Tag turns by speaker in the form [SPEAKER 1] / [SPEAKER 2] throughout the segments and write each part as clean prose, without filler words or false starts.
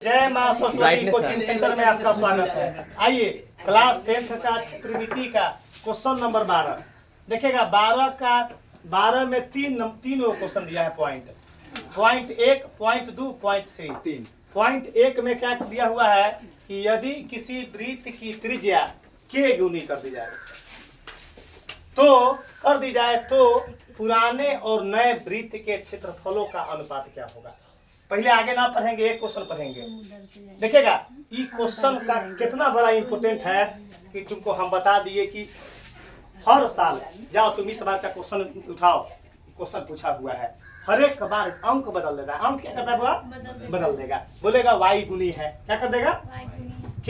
[SPEAKER 1] जय मां Saraswati coaching centre में आपका स्वागत है। आइए क्लास 10th का क्षेत्रविधि का क्वेश्चन नंबर 12 देखिएगा। 12 में तीन क्वेश्चन दिया है। Point 1, point 2, point 3। पॉइंट 1 में क्या दिया हुआ है कि यदि किसी वृत्त की त्रिज्या k गुनी कर दी जाए तो पुराने और नए वृत्त के क्षेत्रफलों का अनुपात क्या होगा। पहले आगे ना पढ़ेंगे, एक क्वेश्चन पढ़ेंगे। देखिएगा ये क्वेश्चन का कितना बड़ा इंपोर्टेंट है कि तुमको हम बता दिए कि हर साल जाओ तुम इस बार का क्वेश्चन उठाओ, क्वेश्चन पूछा हुआ है, हर एक बार अंक बदल देगा। अंक क्या करता हुआ बदल देगा, बोलेगा y गुनी है, क्या कर देगा k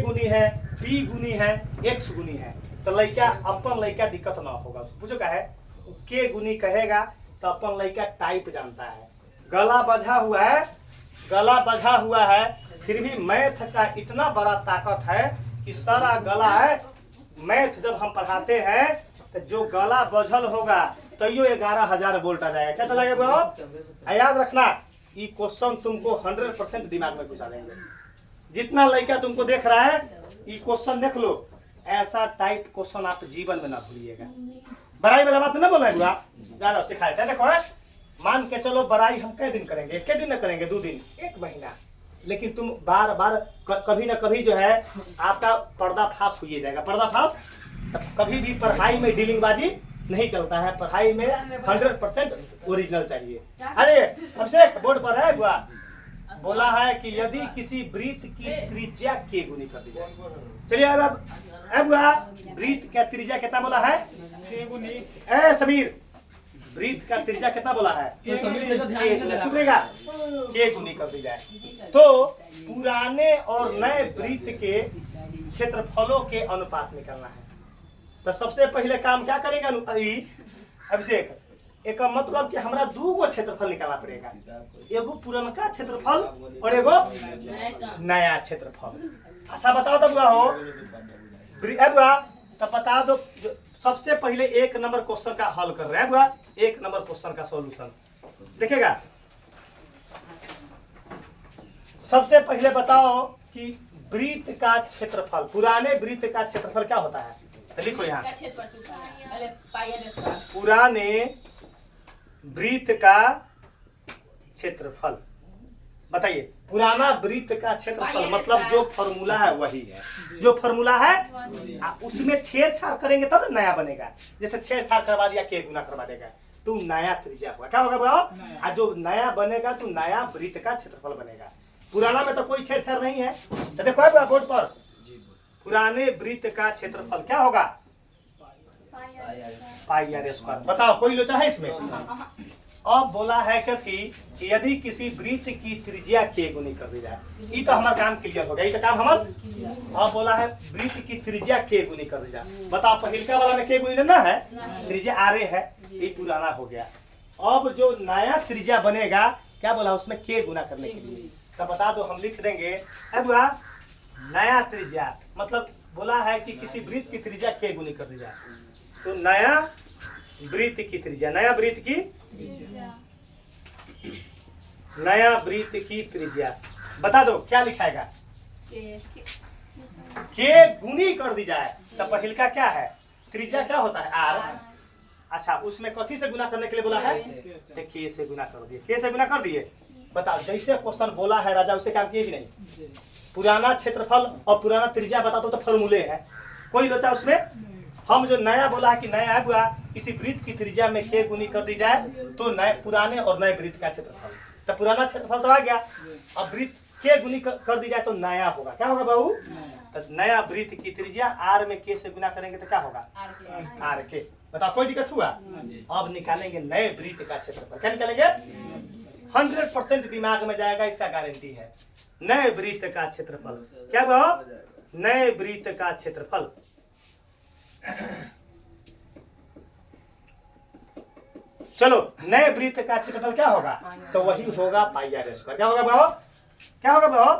[SPEAKER 1] गुनी है, p गुनी है, x गुनी है। तो लड़का अपन लड़का दिक्कत ना होगा, उसको पूछो क्या है k गुनी कहेगा तो अपन लड़का टाइप जानता है। गला बजा हुआ है फिर भी मैथ का इतना बड़ा ताकत है कि सारा गला है। मैथ जब हम पढ़ाते हैं तो जो गला बजल होगा तो यो 11,000 वोल्ट आ जाएगा। क्या चला गया याद रखना, ये क्वेश्चन तुमको 100% दिमाग में घुसा देंगे। जितना लड़का तुमको देख रहा है ये क्वेश्चन देख लो, ऐसा टाइप क्वेश्चन आप जीवन में ना भूलिएगा। बड़ाई वाला बात ना बोला ज्यादा सिखाया था। देखो मान के चलो बड़ाई हम कै दिन करेंगे, एक दिन न करेंगे, 2 दिन, 1 महीना, लेकिन तुम बार बार कभी ना कभी जो है आपका पर्दाफाश हो जाएगा। पर्दाफाश कभी भी पढ़ाई में डीलिंगबाजी नहीं चलता है, पढ़ाई में 100% ओरिजिनल चाहिए। अरे अभिषेक बोर्ड पर है बुआ, बोला है कि यदि किसी वृत्त की त्रिज्या k गुनी कर दी जाए। चलिए अब बुआ वृत्त का त्रिज्या कितना बोला है k गुनी। ए समीर वृत्त का त्रिज्या कितना बोला है k गुनी कर दी जाए तो पुराने और नए वृत्त के क्षेत्रफलों के अनुपात निकालना है। तो सबसे पहले काम क्या करेगा अभिषेक, एक मतलब कि हमरा 2 गो क्षेत्रफल निकालना पड़ेगा, एगो पुरानका क्षेत्रफल और एगो नया क्षेत्रफल। अच्छा बताओ तो बुआ हो बुआ, तो बता दो सबसे पहले 1 नंबर क्वेश्चन का हल कर रहे हैं बुआ। 1 नंबर क्वेश्चन का सॉल्यूशन देखिएगा। सबसे पहले बताओ कि वृत्त का क्षेत्रफल, पुराने वृत्त का क्षेत्रफल क्या होता है, तो लिखो यहाँ पुराने वृत्त का क्षेत्रफल। बताइए पुराना वृत्त का क्षेत्रफल मतलब जो फॉर्मूला है वही है, जो फॉर्मूला है उसमें छेड़छाड़ करेंगे तब नया बनेगा। जैसे छेड़छाड़ करवा दिया k गुना करवा देगा तो नया त्रिज्या होगा। क्या होगा बताओ, जो नया बनेगा तो नया वृत्त का क्षेत्रफल बनेगा। पुराना में तो कोई छेड़छाड़ नहीं है। तो देखो बोर्ड पर पुराने वृत्त का क्षेत्रफल क्या होगा पाई आर स्क्वायर। बताओ कोई लोचा है इसमें। अब बोला है कि यदि किसी वृत्त की त्रिज्या k गुनी कर दी जाए, ये तो हमारा काम क्लियर हो गया, ये तो काम हमारा। अब बोला है वृत्त की त्रिज्या k गुनी कर दी जाए। बताओ पहिलका वाला में k गुनी ना है, त्रिज्या आरे है, ये पुराना हो गया। अब जो नया त्रिज्या बनेगा क्या बोला उसमें k गुना करने के लिए, तो बता दो हम लिख देंगे। अब नया त्रिज्या मतलब बोला है कि किसी वृत्त की त्रिज्या k गुनी कर दी जाए तो नया वृत्त की त्रिज्या, नया वृत्त की त्रिज्या बता दो क्या लिखाएगा k गुनी कर दी जाए। तो पहल का क्या है त्रिज्या क्या होता है r। अच्छा उसमें कथी से गुना करने के लिए बोला है, तो k से गुना कर दिए, k से गुना कर दिए। बताओ जैसे क्वेश्चन बोला है राजा उसे काम किए भी नहीं। पुराना क्षेत्रफल और पुराना त्रिज्या बता दो तो फॉर्मूले है, कोई लोचा उसमें। हम जो नया बोला है कि नया है बुआ किसी वृत्त की त्रिज्या में k गुनी कर दी जाए तो नए पुराने और नए वृत्त का क्षेत्रफल। तो पुराना क्षेत्रफल तो आ गया, अब वृत्त k गुनी कर दी जाए तो नया होगा। क्या होगा बाबू, तो नया वृत्त की त्रिज्या r में k से गुना करेंगे तो क्या होगा r k। बताओ कोई दिक्कत हुआ। अब निकालेंगे नए वृत्त का क्षेत्रफल। क्या निकालेंगे 100% दिमाग में जाएगा, इसका गारंटी है। नए वृत्त का क्षेत्रफल क्या बाबू, नए वृत्त का क्षेत्रफल। चलो नए वृत्त का क्षेत्रफल क्या होगा, तो वही होगा पाई आर स्क्वायर। क्या होगा बाबू, क्या होगा बाबू,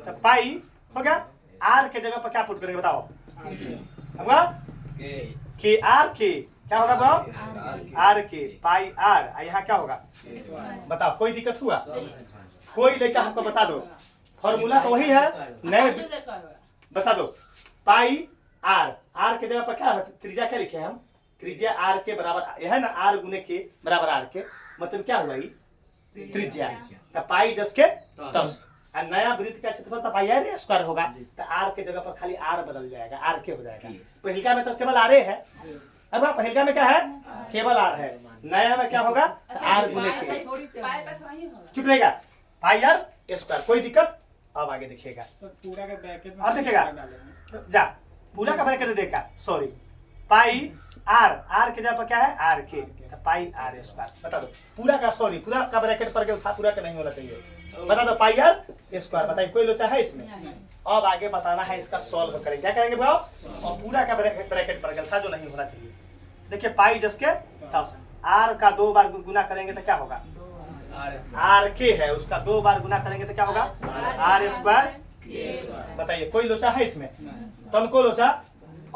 [SPEAKER 1] तो पाई हो गया। आर के जगह पर क्या पुट करेंगे बताओ, के आर के क्या होगा बाबू आर के पाई आर, यहाँ क्या होगा बताओ। कोई दिक्कत हुआ, कोई लड़का हमको बता दो फॉर्मूला तो वही है, नए बता दो। पाई आर, आर के जगह पर क्या है, त्रिज्या क्या लिखे हम, त्रिज्या आर के बराबर, यह है ना, आर गुने के बराबर आर के, मतलब क्या हुआ ये त्रिज्या, तो पाई जस के 10, और नया वृत्त का क्षेत्रफल तो पाई आर स्क्वायर होगा, तो आर के जगह पर खाली आर बदल जाएगा, आर के हो जाएगा। पहिलका में तो केवल आर है, अब पहिलका में क्या है, केवल आर है, नया में क्या होगा, आर गुने के, चुप रहेगा, पाई आर स्क्वायर, कोई दिक्कत। अब आगे देखिएगा,
[SPEAKER 2] पूरा का ब्रैकेट
[SPEAKER 1] अब देखिएगा, जा पूरा का ब्रैकेट देखा, सॉरी, पाई आर, आर के जगह पर क्या है, आर के, तो पाई आर स्क्वायर, बता दो पूरा का, सॉरी पूरा का ब्रैकेट पर था, पूरा का नहीं होना चाहिए, बता दो पाई आर स्क्वायर। बताइए कोई लोचा है इसमें? अब आगे बताना है, इसका सॉल्व करेंगे, क्या करेंगे बताओ, और पूरा का ब्रैकेट पर था जो नहीं होना चाहिए। देखिए पाई जस के 10, आर का 2 बार गुना करेंगे तो क्या होगा, आर के है, उसका 2 बार गुना करेंगे तो क्या होगा, आर स्क्वायर। बताइए कोई लोचा है इसमें? तनको लोचा।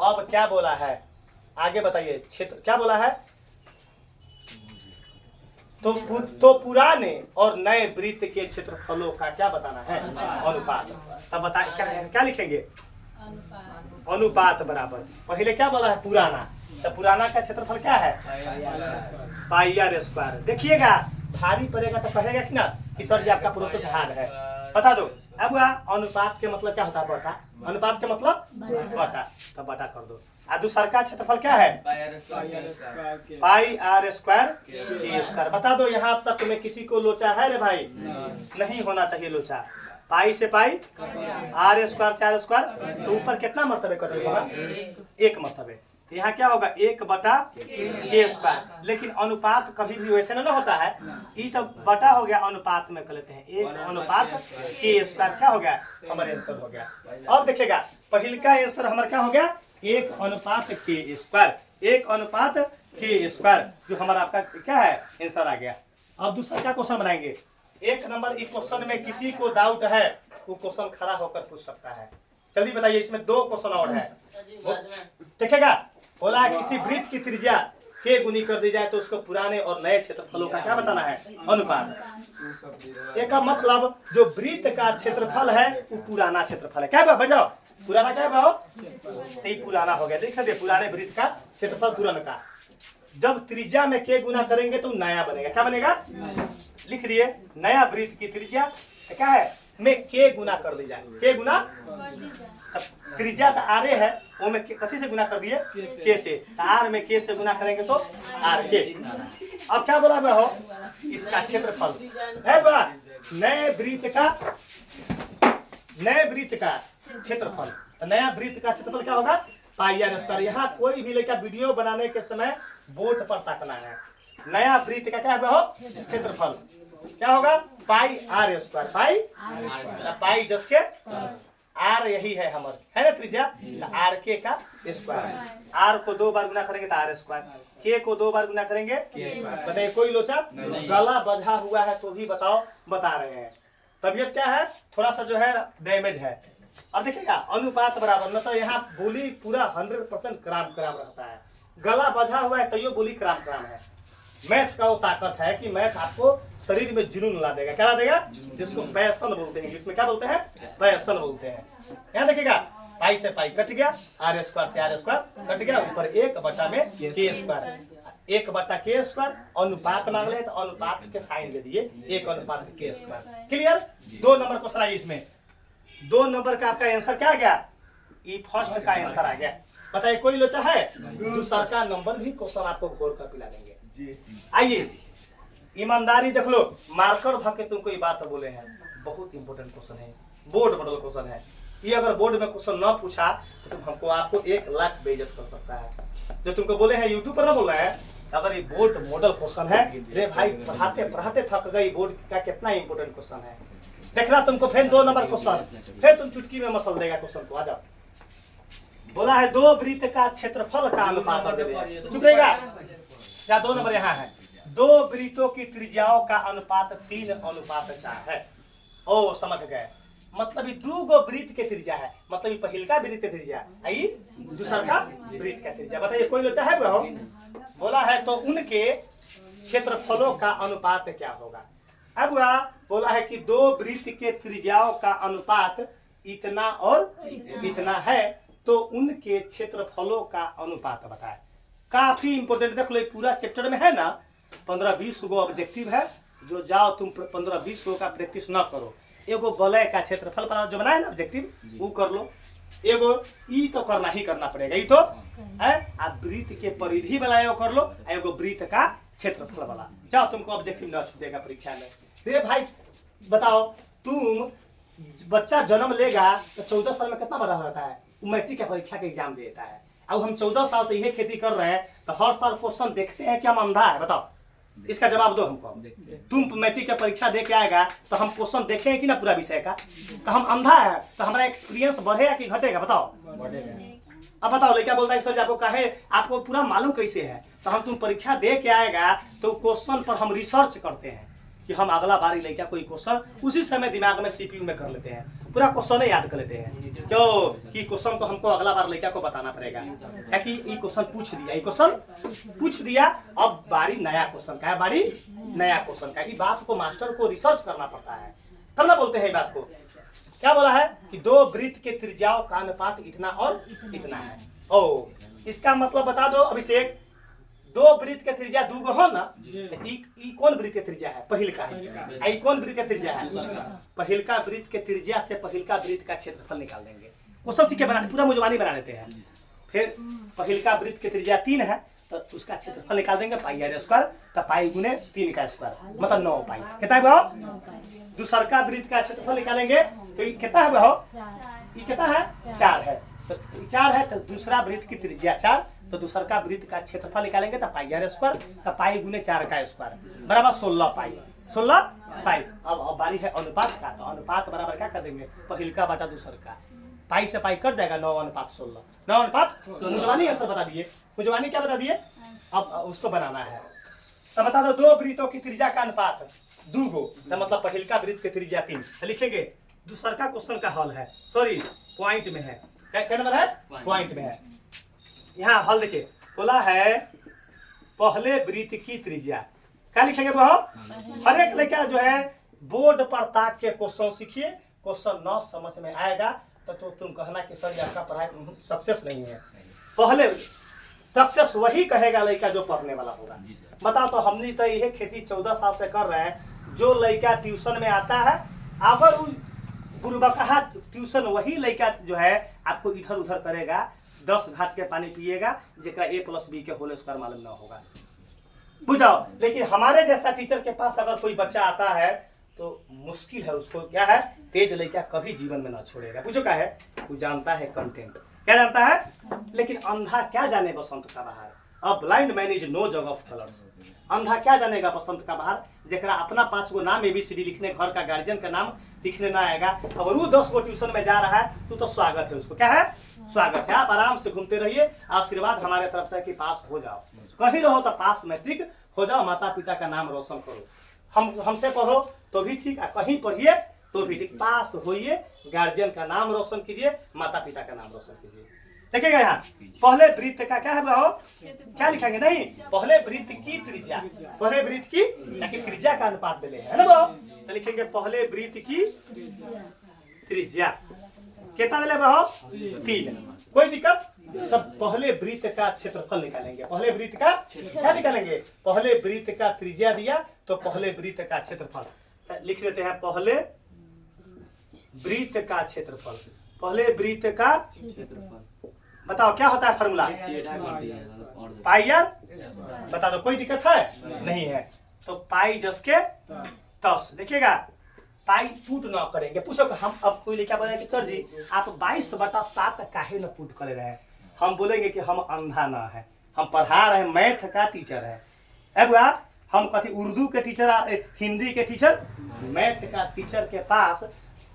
[SPEAKER 1] अब क्या बोला है आगे बताइए, क्षेत्र क्या बोला है, तो पुराने और नए वृत्त के क्षेत्रफलों का क्या बताना है, अनुपात। तब बताए क्या लिखेंगे, अनुपात बराबर, पहले क्या बोला है, पुराना, तो पुराना का क्षेत्रफल क्या है, पाई आर स्क्वायर। देखिएगा भारी पड़ेगा तो कहेगा कि ना कि सर जी आपका प्रोसेस हार्ड है, बता दो। अब अनुपात के मतलब क्या होता है, बटा, अनुपात के मतलब बटा, तो बटा कर दो। और दूसरा का क्षेत्रफल क्या है, पाई आर स्क्वायर के स्क्वायर। बता दो, यहाँ तक तुम्हें किसी को लोचा है रे भाई, नहीं होना चाहिए लोचा। पाई से पाई, आर स्क्वायर से आर स्क्वायर, तो ऊपर कितना मर्तबे कटेगा, एक मर्तबे, तो यहाँ क्या होगा 1 बटा के स्क्वायर। लेकिन अनुपात कभी भी वैसे ना होता है, ये तो बटा हो गया, अनुपात में कर लेते हैं 1 अनुपात के स्क्वायर, क्या हो गया, हमारे आंसर हो गया। अब देखिएगा पहले का आंसर हमारा क्या हो गया, 1 अनुपात के स्क्वायर, 1 अनुपात के स्क्वायर, जो हमारा आपका क्या है आंसर आ गया। अब दूसरा क्या क्वेश्चन बनाएंगे, 1 नंबर इस क्वेश्चन में किसी को डाउट है वो क्वेश्चन खड़ा होकर पूछ सकता है, जल्दी बताइए। इसमें 2 क्वेश्चन और है, देखिएगा बोला है किसी वृत्त की त्रिज्या के गुनी कर दी जाए तो उसको पुराने और नए क्षेत्रफलों का क्या बताना है, अनुपात। एक का मतलब जो वृत्त का क्षेत्रफल है वो पुराना क्षेत्रफल है, क्या है बैठ जाओ, पुराना क्या है, पुराना हो गया। देख दे पुराने वृत्त का क्षेत्रफल पुराना का, जब त्रिज्या में के गुना करेंगे तो नया बनेगा, क्या बनेगा, लिख दिए, नया वृत्त की त्रिज्या क्या है में के गुना कर दी जाए, के गुना, त्रिज्या तो आर है, वो में कथी से गुना कर दिए, के से, आर में के से गुना करेंगे तो आर के। अब क्या बोला हुआ हो, इसका क्षेत्रफल है बा नए वृत्त का क्षेत्रफल, तो नया वृत्त का क्षेत्रफल क्या होगा, पाई आर स्क्वायर। यहाँ कोई भी लड़का वीडियो बनाने के समय बोर्ड पर ताकना है, नया वृत्त का क्या होगा क्षेत्रफल क्या होगा, पाई आर स्क्वायर, पाई जस के आर, यही है हमारे, है ना त्रिज्या, आर के का स्क्वायर। आर को 2 बार गुना करेंगे तो आर स्क्वायर, के को 2 बार गुना करेंगे, बताइए कोई लोचा, गला बजा हुआ है तो भी बताओ, बता रहे हैं। तबीयत क्या है, थोड़ा सा जो है डैमेज है। अब देखिएगा अनुपात बराबर, मतलब यहाँ बोली पूरा 100% क्राम रहता है, गला बजा हुआ है तो बोली क्राम है। मैथ का वो ताकत है कि मैथ आपको शरीर में जुनून ला देगा, क्या ला देगा, जिसको पैशन बोलते हैं, इंग्लिश में क्या बोलते हैं, पैशन बोलते हैं। यहाँ देखिएगा पाई से पाई कट गया, आर स्क्वायर से आर स्क्वायर कट गया, ऊपर 1 बटा में के स्क्वायर, 1 बटा के स्क्वायर। अनुपात मांग रहे हैं तो अनुपात के साइन दे दिए, 1 अनुपात के स्क्वायर। क्लियर, 2 नंबर क्वेश्चन आइए, इसमें 2 नंबर का आपका आंसर क्या आ गया, ये फर्स्ट का आंसर आ गया। बताइए कोई लोचा है, दूसरा का नंबर भी क्वेश्चन आपको घोर कर पिला देंगे। आइए ईमानदारी देख लो, मार्कर धके तुमको ये बात बोले हैं, बहुत इंपोर्टेंट क्वेश्चन है, बोर्ड मॉडल क्वेश्चन है ये। अगर बोर्ड में क्वेश्चन ना पूछा तो तुम आपको 1 लाख बेइज्जत कर सकता है। जो तुमको बोले हैं यूट्यूब पर ना बोल रहे हैं, अगर ये बोर्ड मॉडल क्वेश्चन है, रे भाई पढ़ाते थक गई, बोर्ड का कितना इंपोर्टेंट क्वेश्चन है। देखना तुमको फिर 2 नंबर क्वेश्चन, फिर तुम चुटकी में मसल देगा क्वेश्चन को। आ जाओ, बोला है 2 वृत्त का क्षेत्रफल का अनुपात दे देगा, चुप रहेगा। या 2 नंबर यहाँ है, 2 वृत्तों की त्रिज्याओं का अनुपात 3 अनुपात 4 है। ओ समझ गए, मतलब ये 2 गो वृत्त के त्रिज्या है, मतलब ये पहिल का वृत्त के त्रिज्या आई, दूसरा का वृत्त का त्रिज्या। बताइए कोई लोचा है वो, बोला है तो उनके क्षेत्रफलों का अनुपात क्या होगा। अब वह बोला है कि दो वृत्त के त्रिज्याओं का अनुपात इतना और इतना है, तो उनके क्षेत्रफलों का अनुपात बताए। काफी इंपोर्टेंट, देख लो पूरा चैप्टर में है ना 15-20 गो ऑब्जेक्टिव है, जो जाओ तुम 15-20 गो का प्रैक्टिस ना करो। एगो वलय का क्षेत्रफल जो बनाए ना ऑब्जेक्टिव वो कर लो, एगो ई तो करना ही करना पड़ेगा, ई तो है। आप वृत्त के परिधि वाला एगो कर लो, एगो वृत्त का क्षेत्रफल वाला, जाओ तुमको ऑब्जेक्टिव ना छूटेगा परीक्षा में। रे भाई बताओ, तुम बच्चा जन्म लेगा तो 14 साल में कितना बड़ा होता है, मैट्रिक या परीक्षा के एग्जाम देता है। अब हम 14 साल से यही खेती कर रहे हैं, तो हर साल क्वेश्चन देखते हैं कि हम अंधा है, बताओ इसका जवाब दो हमको। तुम मैट्रिक का परीक्षा दे के आएगा तो हम क्वेश्चन देखेंगे कि ना पूरा विषय का, तो हम अंधा है तो हमारा एक्सपीरियंस बढ़ेगा कि घटेगा, बताओ। अब बताओ लड़का बोलता है सर जी आपको कहे आपको पूरा मालूम कैसे है, तो हम तुम परीक्षा दे के आएगा तो क्वेश्चन पर हम रिसर्च करते हैं कि हम अगला बार लड़का कोई क्वेश्चन उसी समय दिमाग में सीपीयू में कर लेते हैं, पूरा क्वेश्चन ही याद कर लेते हैं। क्यों कि क्वेश्चन को हमको अगला बार लड़का को बताना पड़ेगा, है कि ये क्वेश्चन पूछ दिया, ये क्वेश्चन पूछ दिया, अब बारी नया क्वेश्चन का है, बारी नया क्वेश्चन का। ये बात को मास्टर को रिसर्च करना पड़ता है, तब ना बोलते हैं। बात को क्या बोला है कि दो वृत्त के त्रिज्याओं का अनुपात इतना और इतना है। ओ इसका मतलब बता दो अभिषेक, दो वृत्त के त्रिज्या दूगो हो ना, तो ई कौन वृत्त के त्रिज्या है, पहिल का है। ई कौन वृत्त के त्रिज्या है, पहिल का वृत्त के त्रिज्या से पहिल का वृत्त का क्षेत्रफल निकाल देंगे। क्वेश्चन सीख के बना पूरा मुजवानी बना देते हैं। फिर पहिल का वृत्त के त्रिज्या 3 है तो उसका क्षेत्रफल निकाल देंगे पाई आर स्क्वायर, तो पाई गुने 3 का स्क्वायर मतलब 9 पाई। कितना है भाव, दूसर का वृत्त का क्षेत्रफल निकालेंगे तो ये कितना है भाव, ये कितना है 4 है, तो 4 है तो दूसरा वृत्त की त्रिज्या 4, तो दूसर का वृत्त का क्षेत्रफल निकालेंगे तो पाई आर स्क्वायर, तो पाई गुने 4 का स्क्वायर बराबर 16 पाई, 16 पाई। अब बारी है अनुपात का, तो अनुपात बराबर क्या कर देंगे, पहिल का बटा दूसर का, पाई से पाई कट जाएगा 9:16, 9:16। मुजवानी आंसर बता दिए, मुजवानी क्या बता दिए, अब उसको बनाना है। तो बता दो दो वृत्तों की त्रिज्या का अनुपात 2 गो, तो मतलब पहिल का वृत्त की त्रिज्या 3, तो लिखेंगे। दूसर का क्वेश्चन का हल है, सॉरी पॉइंट में है, क्या नंबर है, पॉइंट में है। यहाँ हल देखिए, बोला है पहले वृत्त की त्रिज्या, क्या लिखेंगे वो, हर एक लड़का जो है बोर्ड पर ताक के क्वेश्चन सीखिए, क्वेश्चन न समझ में आएगा तो तुम कहना कि सर आपका पढ़ाई सक्सेस नहीं है। पहले सक्सेस वही कहेगा लड़का जो पढ़ने वाला होगा। बता तो हमने तो यही खेती 14 साल से कर रहे हैं, जो लड़का ट्यूशन में आता है अगर बुरबकहा ट्यूशन वही लड़का जो है आपको इधर उधर करेगा, 10 घाट के पानी पिएगा, जेकरा A+B के होल स्क्वायर मालूम ना होगा, बुझाओ। लेकिन हमारे जैसा टीचर के पास अगर कोई बच्चा आता है तो मुश्किल है उसको, क्या है, तेज लड़का कभी जीवन में ना छोड़ेगा। पूछो क्या है, वो जानता है कंटेंट, क्या जानता है, लेकिन अंधा क्या जाने बसंत का बहार, अब ब्लाइंड मैन इज नो जग ऑफ कलर्स। अंधा क्या जानेगा बसंत का बहार, जेकरा अपना 5 गो नाम ABCD लिखने, घर का गार्जियन का नाम लिखने ना आएगा, अगर वो 10 गो ट्यूशन में जा रहा है तो स्वागत है उसको, क्या है, स्वागत है। आप आराम से घूमते रहिए, आशीर्वाद हमारे तरफ से कि पास हो जाओ, कहीं रहो तो पास मैट्रिक हो जाओ, माता पिता का नाम रोशन करो। हमसे पढ़ो तो भी ठीक है, कहीं पढ़िए तो भी ठीक, पास होइए, गार्जियन का नाम रोशन कीजिए, माता पिता का नाम रोशन कीजिए। देखिएगा यहाँ पहले वृत्त का क्या है भाव, क्या लिखेंगे, नहीं पहले वृत्त की त्रिज्या, पहले वृत्त की त्रिज्या का अनुपात मिले है ना भाव, तो लिखेंगे पहले वृत्त की त्रिज्या कितना मिले भाव, 3, कोई दिक्कत। तब पहले वृत्त का क्षेत्रफल निकालेंगे, पहले वृत्त का क्या निकालेंगे, पहले वृत्त का त्रिज्या दिया तो पहले वृत्त का क्षेत्रफल लिख लेते हैं, पहले वृत्त का क्षेत्रफल, पहले वृत्त का क्षेत्रफल। बताओ क्या होता है फॉर्मूला, पाई आर, बता दो कोई दिक्कत है, नहीं है, तो पाई जस के 10। देखिएगा पाई पुट न करेंगे, पूछो हम, अब कोई लिखा बोले कि सर जी आप 22/7 काहे न पुट कर रहे हैं, हम बोलेंगे कि हम अंधा ना है, हम पढ़ा रहे हैं, मैथ का टीचर है बुआ, हम कथी उर्दू के टीचर, हिंदी के टीचर, मैथ का टीचर के पास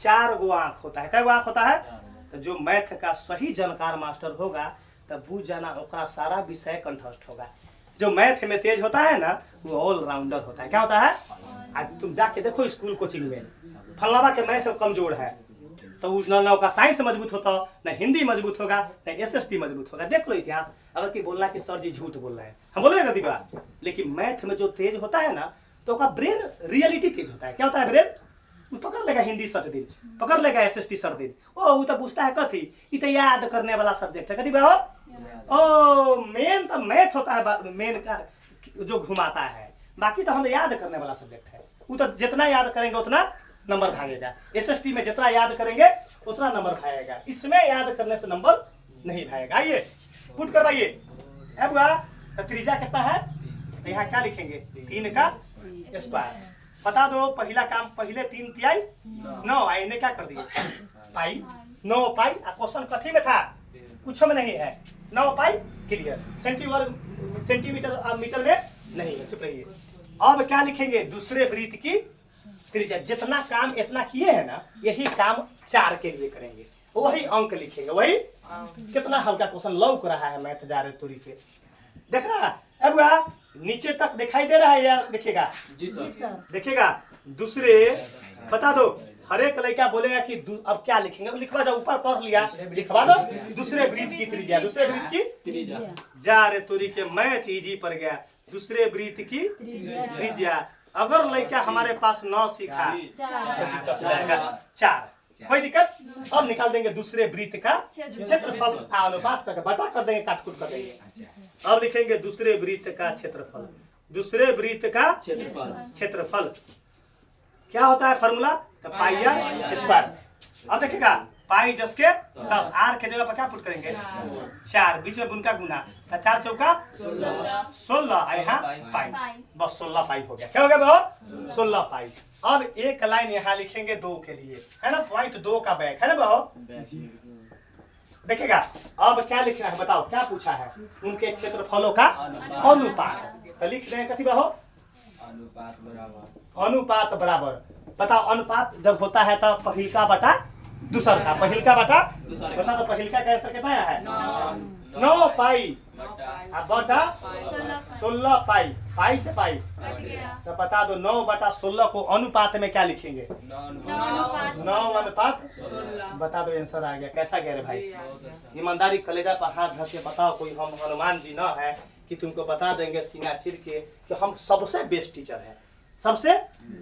[SPEAKER 1] 4 गो आंख होता है, क्या गो आंख होता है, तो जो मैथ का सही जानकार मास्टर होगा तब बुझ जाना ओकरा सारा विषय कंठस्थ होगा। जो मैथ में तेज होता है ना वो ऑलराउंडर होता है, क्या होता है, आज तुम जाके देखो स्कूल कोचिंग में फलावा के मैथ कमजोर है तो न का साइंस मजबूत होता, न हिंदी मजबूत होगा, न SST मजबूत होगा। देख लो इतिहास, अगर कि बोलना कि सर जी झूठ बोल रहे हैं, हम बोलेगा गलती बात, लेकिन मैथ में जो तेज होता है ना तो का ब्रेन रियलिटी तेज होता है। क्या होता है ब्रेन? वो पकड़ लेगा हिंदी सट दिन, पकड़ लेगा एसएसटी सट दिन, ओ वो तो पूछता है कथी, ये तो याद करने वाला सब्जेक्ट है कथी बा ओ मेन तो मैथ होता है, मेन का जो घुमाता है, बाकी तो हम याद करने वाला सब्जेक्ट है। वो तो जितना याद करेंगे उतना नंबर भागेगा, एसएसटी में जितना याद करेंगे उतना नंबर भागेगा, इसमें याद करने से नंबर नहीं भागेगा। आइए पुट करवाइए। अब त्रिज्या कितना है, तो यहाँ क्या लिखेंगे 3 का स्क्वायर। बता दो पहला काम, पहले 3 तिहाई 9, आईने क्या कर दिए पाई, 9 पाई। क्वेश्चन कथी में था, कुछ में नहीं है, 9 पाई क्लियर। सेंटीमीटर मीटर में नहीं है, चुप रहिए। अब क्या लिखेंगे, दूसरे वृत्त की त्रिज्या। जितना काम इतना किए हैं ना, यही काम 4 के लिए करेंगे, वही अंक लिखेंगे, वही। कितना हल्का क्वेश्चन लौक रहा है मैथ जा रहे तोरी पे, देख रहा है। अब नीचे तक दिखाई दे रहा है यार, देखिएगा
[SPEAKER 2] जी सर।
[SPEAKER 1] देखिएगा। दूसरे बता दो, हर एक लड़का बोलेगा कि अब क्या लिखेंगे, अब लिखवा दो, ऊपर पढ़ लिया, लिखवा दो दूसरे वृत्त की त्रिज्या। दूसरे वृत्त की
[SPEAKER 2] त्रिज्या
[SPEAKER 1] जा रे तोरी के मैथ इजी पड़ गया। दूसरे वृत्त की त्रिज्या। अगर लड़का हमारे पास 9 सीखा तो जाएगा 4, कोई दिक्कत। अब निकाल देंगे दूसरे वृत्त का क्षेत्रफल, अनुपात करके बटा कर देंगे, काटकूट कर देंगे। अब लिखेंगे दूसरे वृत्त का क्षेत्रफल। दूसरे वृत्त का क्षेत्रफल क्या होता है फॉर्मूला, तो पाई आर स्क्वायर। अब देखिएगा पाई जस के 10, आर के जगह पर क्या पुट करेंगे 4, बीच में बुनका गुना, तो 4 चौका 16, यहाँ पाई, बस 16 पाई हो गया। क्या हो गया बहो 16 पाई। अब एक लाइन यहाँ लिखेंगे 2 के लिए, है ना, पॉइंट 2 का बैग है ना बहो। देखिएगा अब क्या लिखना है, बताओ क्या पूछा है, उनके क्षेत्रफलों का अनुपात। तो लिख दें कथी बहो, अनुपात बराबर। बताओ अनुपात जब होता है तो पहिलका बटा दूसर का, पहिलका बटा बता दो पहिलका का आंसर कितना है 9 पाई, अब बटा 16 पाई, पाई से पाई। तो बता दो 9 बटा 16 को अनुपात में क्या लिखेंगे 9 अनुपात। बता दो आंसर आ गया। कैसा गया रे भाई, ईमानदारी कलेजा पर हाथ धर के बताओ, कोई हम हनुमान जी ना है कि तुमको बता देंगे सीना चीर के कि हम सबसे बेस्ट टीचर है। सबसे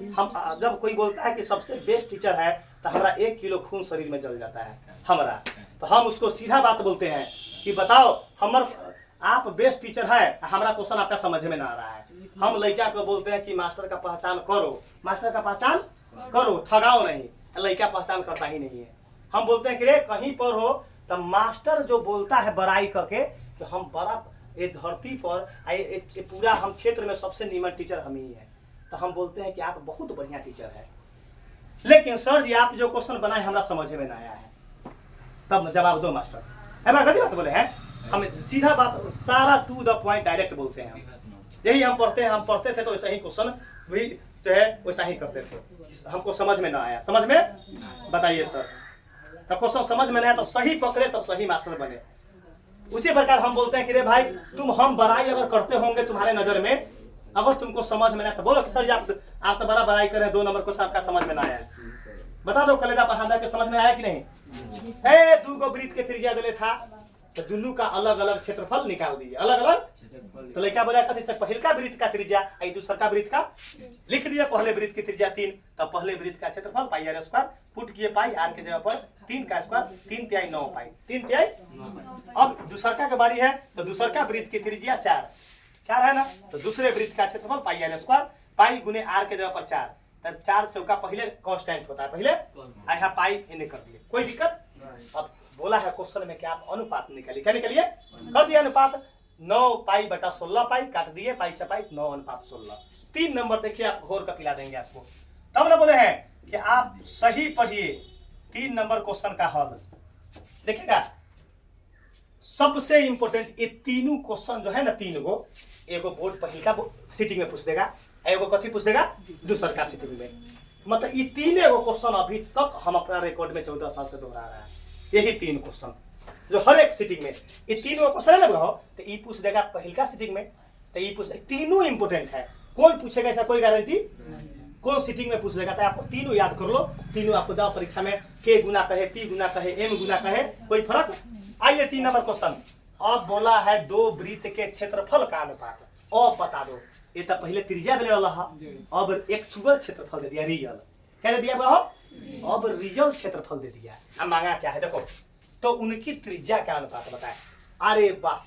[SPEAKER 1] हम जब कोई बोलता है कि सबसे बेस्ट टीचर है तो हमारा 1 किलो खून शरीर में जल जाता है हमारा, तो हम उसको सीधा बात बोलते हैं कि बताओ हमर आप बेस्ट टीचर है, हमारा क्वेश्चन आपका समझ में ना आ रहा है। हम लड़का को बोलते हैं कि मास्टर का पहचान करो, मास्टर का पहचान करो, ठगाओ नहीं। लड़का पहचान करता ही नहीं है। हम बोलते हैं कि रे कहीं पर हो तो मास्टर जो बोलता है बड़ाई करके कि हम बड़ा ये धरती पर पूरा हम क्षेत्र में सबसे नीमन टीचर हम ही है, तो हम बोलते हैं कि आप बहुत बढ़िया टीचर है। लेकिन सर जी आप जो क्वेश्चन बनाए हमरा समझ में ना आया है, तब जवाब दो मास्टर। है ना, गलती बात बोले हैं हम, सीधा बात सारा टू द पॉइंट डायरेक्ट बोलते हैं हम। यही हम पढ़ते थे तो वैसा ही क्वेश्चन भी जो है वैसा ही करते थे। हमको समझ में ना आया, समझ में बताइए सर, तो क्वेश्चन समझ में ना आया तो सही पकड़े तब सही मास्टर बने। उसी प्रकार हम बोलते हैं कि रे भाई तुम हम बड़ाई अगर करते होंगे तुम्हारे नजर में, अगर तुमको समझ में ना तो बोलो कि सर जी आप तो बड़ा बड़ाई कर रहे हैं, 2 नंबर क्वेश्चन आपका समझ में ना आया। बता दो कलेजा पढ़ाना के समझ में आया कि नहीं। 2 वृत्त के त्रिज्या दिले था तो दोनों का अलग अलग क्षेत्रफल निकाल दिए, अलग अलग। तो लड़का बोला कथी से पहिलका वृत्त का त्रिज्या आई दूसर का वृत्त का लिख दिया, पहले वृत्त की त्रिज्या 3, तो पहले वृत्त का क्षेत्रफल पाई आर स्क्वायर, पुट किए पाई आर के जगह पर 3 का स्क्वायर, 3 तिहाई 9 पाई, 3 तिहाई। अब दूसरका के बारी है तो दूसरका वृत्त की त्रिज्या 4 है ना, तो दूसरे वृत्त का क्षेत्रफल पाई आर स्क्वायर, पाई गुने आर के जगह पर 4, तब 4 चौका पहले कांस्टेंट होता है, पहले यहाँ पाई इन्हें कर दिए, कोई दिक्कत। अब बोला है क्वेश्चन में कि आप अनुपात निकालिए, क्या निकालिए कर दिया अनुपात 9 पाई बटा 16 पाई, काट दिए पाई से पाई 9 अनुपात 16। 3 नंबर देखिए आप घोर का पिला देंगे आपको। तब ना बोले हैं कि आप सही पढ़िए 3 नंबर क्वेश्चन का हल देखिएगा। सबसे इंपोर्टेंट ये तीनों क्वेश्चन जो है ना, 3 गो, एगो बोर्ड पहिल का सीटिंग में पूछ देगा, एगो कथी पूछ देगा दूसर का सीटिंग में। मतलब ये 3 एगो क्वेश्चन अभी तक हम अपना रिकॉर्ड में 14 साल से दोहरा रहा है। यही 3 क्वेश्चन जो हर एक सीटिंग में, ये 3 क्वेश्चन है ना हो, तो ये पूछ देगा पहिल का सीटिंग में, तो ये पूछ, तीनों इंपोर्टेंट है। कौन पूछेगा ऐसा कोई गारंटी, कौन सीटिंग में पूछ देगा, तो आपको तीनों याद कर लो। तीनों आपको जाओ परीक्षा में के गुना कहे, पी गुना कहे, एम गुना कहे, कोई फर्क। आइए 3 नंबर क्वेश्चन। अब बोला है 2 वृत्त के क्षेत्रफल का अनुपात। अब बता दो ये तो पहले त्रिज्या दिले वाला है, अब एक्चुअल क्षेत्रफल दे दिया रियल। क्या दे दिया बहो? अब रियल क्षेत्रफल दे दिया। अब मांगा क्या है देखो, तो उनकी त्रिज्या क्या अनुपात बताए। अरे वाह,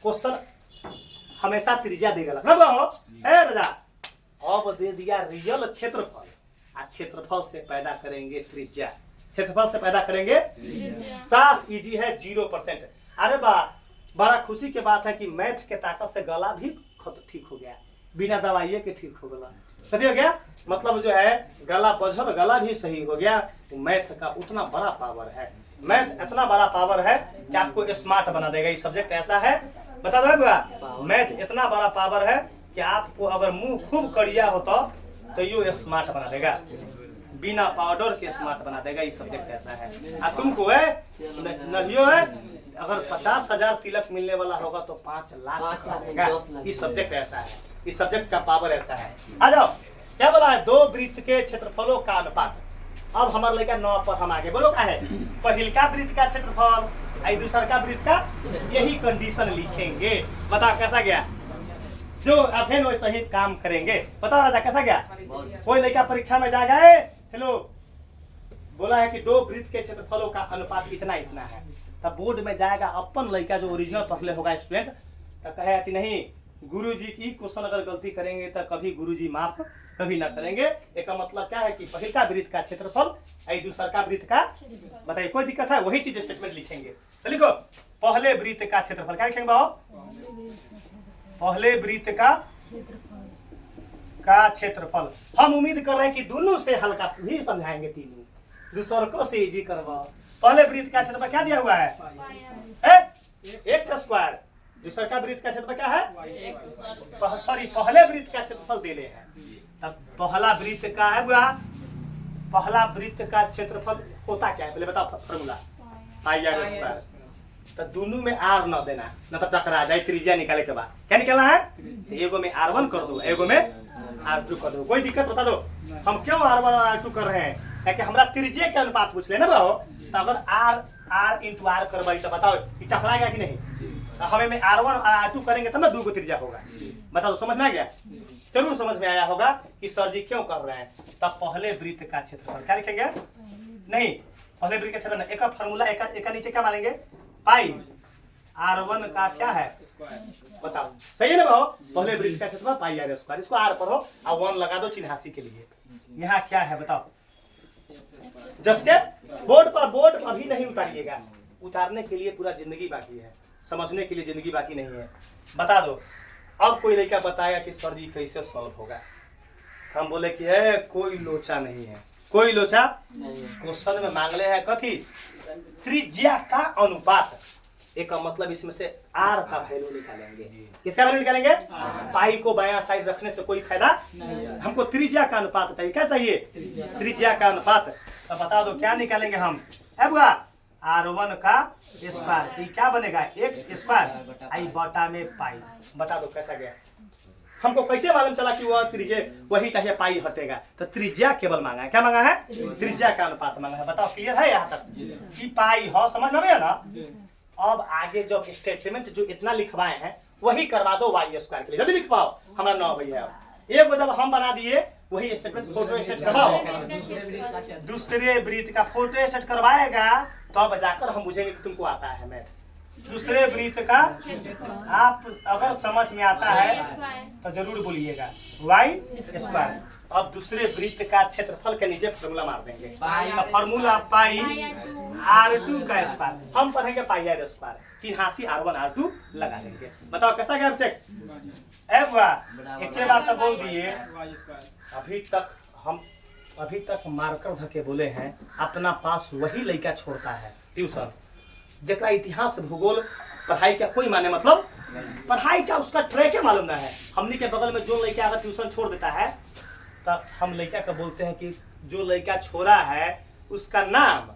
[SPEAKER 1] क्वेश्चन हमेशा त्रिज्या देगा ना बहो। ए राजा, अब दे दिया रियल क्षेत्रफल, क्षेत्रफल से पैदा करेंगे त्रिज्या, क्षेत्रफल से पैदा करेंगे साफ इजी है 0%। अरे वाह, बड़ा खुशी की बात है कि मैथ के ताकत से गला भी ठीक हो गया, बिना दवाइये के ठीक हो गया। सही हो गया, मतलब जो है गला बजल, गला भी सही हो गया। मैथ का उतना बड़ा पावर है, मैथ इतना बड़ा पावर है कि आपको स्मार्ट बना देगा। ये सब्जेक्ट ऐसा है, बता दो बुआ, मैथ इतना बड़ा पावर है कि आपको अगर मुंह खूब कड़िया हो तो यू स्मार्ट बना देगा, बिना पाउडर के स्मार्ट बना देगा। ये सब्जेक्ट ऐसा है। तुमको है नहीं है, अगर 50,000 तिलक मिलने वाला होगा तो 5 लाख मिलेगा। इस सब्जेक्ट ऐसा है, इस सब्जेक्ट का पावर ऐसा है। आ जाओ, क्या बोला है? 2 वृत्त के क्षेत्रफलों का अनुपात। अब हमारे लेकर 9 पर हम आगे बोलो क्या है? पहलका वृत्त का क्षेत्रफल, दूसरा का वृत्त का, यही कंडीशन लिखेंगे। बताओ कैसा गया? जो अभी वैसे ही काम करेंगे। बताओ राजा कैसा गया? कोई लड़का परीक्षा में जा गए, हेलो बोला है कि 2 वृत्त के क्षेत्रफलों का अनुपात इतना इतना है, तब बोर्ड में जाएगा अपन लड़का जो ओरिजिनल पढ़ले होगा स्टूडेंट, तो कहेगा कि नहीं गुरुजी की क्वेश्चन अगर गलती करेंगे तो कभी गुरुजी माफ कभी ना करेंगे। एक मतलब क्या है कि पहलका वृत्त का क्षेत्रफल, दूसरा का वृत्त का, बताइए कोई दिक्कत है? वही चीज स्टेटमेंट लिखेंगे। तो लिखो पहले वृत्त का क्षेत्रफल, क्या लिखेंगे बाबू? पहले वृत्त का क्षेत्रफल। हम उम्मीद कर रहे हैं कि दोनों से हल्का भी समझाएंगे, तीनों दूसरों को से इजी करवा। पहले वृत्त का क्षेत्रफल क्या दिया हुआ है? x square. दूसरा का वृत्त का क्षेत्रफल क्या है? सॉरी, पहले वृत्त का क्षेत्रफल दे हैं। तब पहला वृत्त का है बुआ, पहला वृत्त का क्षेत्रफल होता क्या है पहले बताओ फॉर्मूला? Pi are square. तो दोनों में आर न देना, न तो टकरा जाए। त्रिज्या निकाले के बाद क्या निकालना है? एगो में R1 कर दो, एगो में R2 कर दो। कोई दिक्कत बता दो। हम क्यों R1 और R2 कर रहे हैं? कि हमरा त्रिज्या के अनुपात पूछ ले ना बाबू, तो अगर R इंटू R करवाई तो बताओ टकराएगा कि नहीं? तो हमें में R1 और R2 करेंगे तब ना 2 त्रिज्या होगा। बताओ समझ में आ गया? जरूर समझ में आया होगा कि सर जी क्यों कर रहे हैं। तब पहले वृत्त का क्षेत्रफल क्या लिखेंगे? नहीं, पहले वृत्त का क्षेत्रफल एक फॉर्मूला, एक नीचे क्या मानेंगे? पाई R1 का क्या है बताओ, सही है ना भाव? पहले वृत्त का क्षेत्रफल पाई आर स्क्वायर, इसको R पर हो और 1 लगा दो चिन्हासी के लिए। यहाँ क्या है बताओ? जस्ट बोर्ड पर अभी नहीं उतारिएगा, उतारने के लिए पूरा जिंदगी बाकी है, समझने के लिए जिंदगी बाकी नहीं है। बता दो। अब कोई लड़का बताएगा कि सर जी कैसे सॉल्व होगा, हम बोले कि है कोई लोचा नहीं है, कोई लोचा क्वेश्चन में मांगले है कथी? त्रिज्या का अनुपात। एक मतलब इसमें से आर का वैल्यू निकालेंगे। किसका वैल्यू निकालेंगे? पाई को बायां साइड रखने से कोई फायदा नहीं, हमको त्रिज्या का अनुपात चाहिए। क्या चाहिए? त्रिज्या का अनुपात। तो बता दो क्या निकालेंगे हम? है बुआ R1 का स्क्वायर, क्या बनेगा? x स्क्वायर आई बटा में पाई। बता दो कैसा गया? हमको कैसे मालूम चला कि वह त्रिज्या वही चाहिए, पाई हटेगा? तो त्रिज्या केवल मांगा है। क्या मांगा है? त्रिज्या का अनुपात मांगा है। बताओ क्लियर है यहाँ तक कि पाई हो? समझ में आया ना? अब आगे जो स्टेटमेंट जो इतना लिखवाए हैं वही करवा दो y स्क्वायर के लिए। जल्दी लिख पाओ, हमारा 9 भैया। एक जब हम बना दिए वही स्टेटमेंट फोटो स्टेट करवाओ, दूसरे वृत्त का फोटो स्टेट करवाएगा तो अब जाकर हम बुझेंगे कि तुमको आता है मैथ। दूसरे वृत्त का आप अगर समझ में आता है तो जरूर बोलिएगा y स्क्वायर। अब दूसरे वृत्त का क्षेत्रफल के नीचे फॉर्मूला मार देंगे, फॉर्मूला पाई R2 का स्क्वायर। हम पढ़ेंगे पाई आर स्क्वायर, चिन्हासी R1 R2 लगा देंगे। बताओ कैसा गया अभिषेक? एक बार तो बोल दिए। अभी तक मार्कर धके बोले हैं अपना पास वही लड़का छोड़ता है ट्यूशन, जरा इतिहास भूगोल पढ़ाई का कोई माने मतलब पढ़ाई का उसका ट्रैक है मालूम ना है। हमने के बगल में जो लड़का अगर ट्यूशन छोड़ देता है तो हम लड़का का बोलते हैं कि जो लड़का छोड़ा है उसका नाम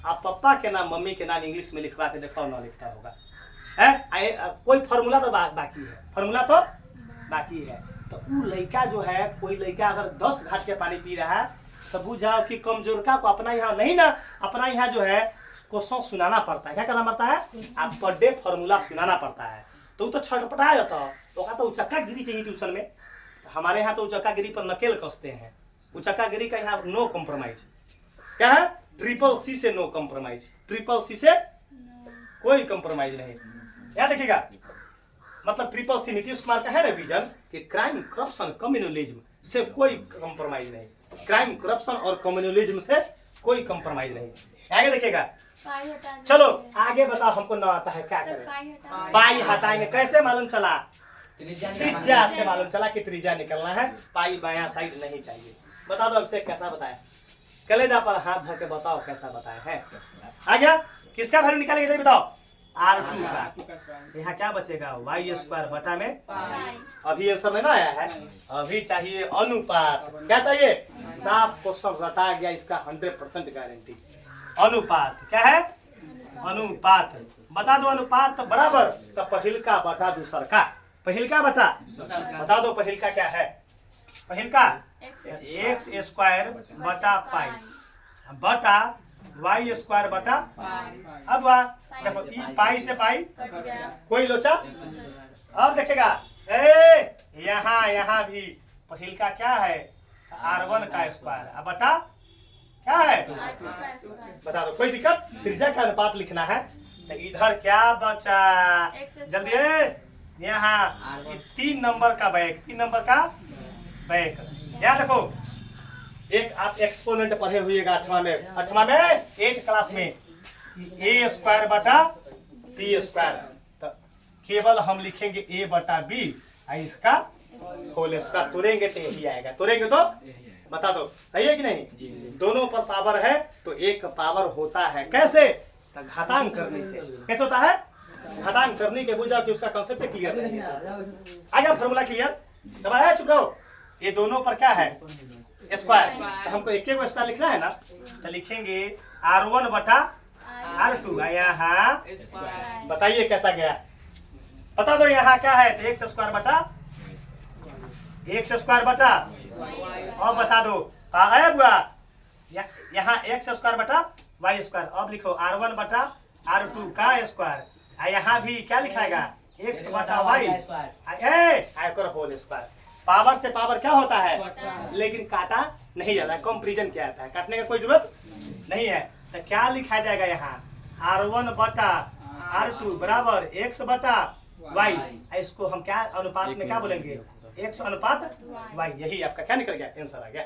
[SPEAKER 1] आप पापा के नाम मम्मी के नाम इंग्लिश में लिखवा के देखो ना लिखता होगा है। कोई फॉर्मूला तो बाकी है, फॉर्मूला तो बाकी है। तो वो लड़का जो है, कोई लड़का अगर 10 घाट के पानी पी रहा है तो बुझ जाओ कि कमजोर का को अपना यहाँ नहीं ना, अपना यहाँ जो है क्वेश्चन सुनाना पड़ता है। क्या करना पड़ता है? आप पर डे फॉर्मूला सुनाना पड़ता है। तो वो तो छटपटा जाता है, तो चक्का गिरी चाहिए ट्यूशन में। हमारे यहाँ तो उचक्कागिरी पर नकेल कसते हैं। उचक्कागिरी का यहाँ नो कॉम्प्रोमाइज। क्या है? ट्रिपल सी से नो कॉम्प्रोमाइज। ट्रिपल सी से कोई कॉम्प्रोमाइज नहीं। यहाँ देखिएगा, मतलब ट्रिपल सी नीतीश कुमार का है ना विजन कि क्राइम, करप्शन, कम्युनलिज्म से कोई कॉम्प्रोमाइज नहीं। क्राइम, करप्शन और कम्युनलिज्म से कोई कॉम्प्रोमाइज नहीं। आगे देखिएगा, चलो आगे बताओ, हमको ना आता है क्या करें? पाई हटाएंगे। कैसे मालूम चला? त्रिज्या से मालूम चला कि त्रिज्या निकलना है, पाई बायां साइड नहीं चाहिए। बता दो अभिषेक कैसा बताया? कलेजा पर हाथ धर के बताओ कैसा बताया है। आ गया? किसका वैल्यू निकालेंगे जल्दी बताओ? R2 का। यहाँ क्या बचेगा? y स्क्वायर बटा में अभी ये समय ना आया है, अभी चाहिए अनुपात। क्या चाहिए? साफ क्वेश्चन रटा गया इसका 100% गारंटी। अनुपात क्या है? अनुपात बता दो। अनुपात बराबर तो पहिलका बटा दूसर का। पहिलका बटा, बता दो पहिलका क्या है? पहिलका एक्स स्क्वायर बटा पाई बटा वाई स्क्वायर बटा। अब वाह देखो, पाई से पाई कोई लोचा। अब देखेगा यहाँ भी पहिलका क्या है? R1 का स्क्वायर। अब बटा क्या है? बता दो, कोई दिक्कत? त्रिज्या का अनुपात लिखना है। तो इधर क्या बचा? जल्दी यहाँ 3 नंबर का बैक, 3 नंबर का बैक। यहाँ देखो, एक आप एक्सपोनेंट पढ़े हुएगा 8वां में, 8 क्लास में, a स्क्वायर बटा b स्क्वायर। तो केवल हम लिखेंगे a बटा b, इसका होल स्क्वायर तोड़ेंगे तो यही आएगा। तोड़ेंगे तो बता दो, सही है कि नहीं? दोनों पर पावर है तो एक पावर होता है। कैसे? तो घातांक करने से। कैसे होता है? घातांक करने के बुझा कि उसका कॉन्सेप्ट क्लियर नहीं है। आ गया फॉर्मूला क्लियर? तब आया, चुप रहो। ये दोनों पर क्या है? स्क्वायर। तो हमको एक स्क्वायर लिखना है ना, तो लिखेंगे R1 बटा R2। यहाँ बताइए कैसा गया? बता दो यहाँ क्या है? तो x स्क्वायर बटा और बता दो आया बुआ, यहाँ x स्क्वायर बटा y स्क्वायर। अब लिखो R1 बटा R2 का स्क्वायर। यहाँ भी क्या लिखाएगा? x बटा y करो होल स्क्वायर। पावर से पावर क्या होता है? लेकिन काटा नहीं जाता है। कंपैरिजन क्या आता है? काटने का कोई जरूरत नहीं है। तो क्या लिखा जाएगा यहाँ? R1 बटा R2 बराबर x बटा y। इसको हम क्या अनुपात में क्या बोलेंगे? x अनुपात y। यही आपका क्या निकल गया? आंसर आ गया।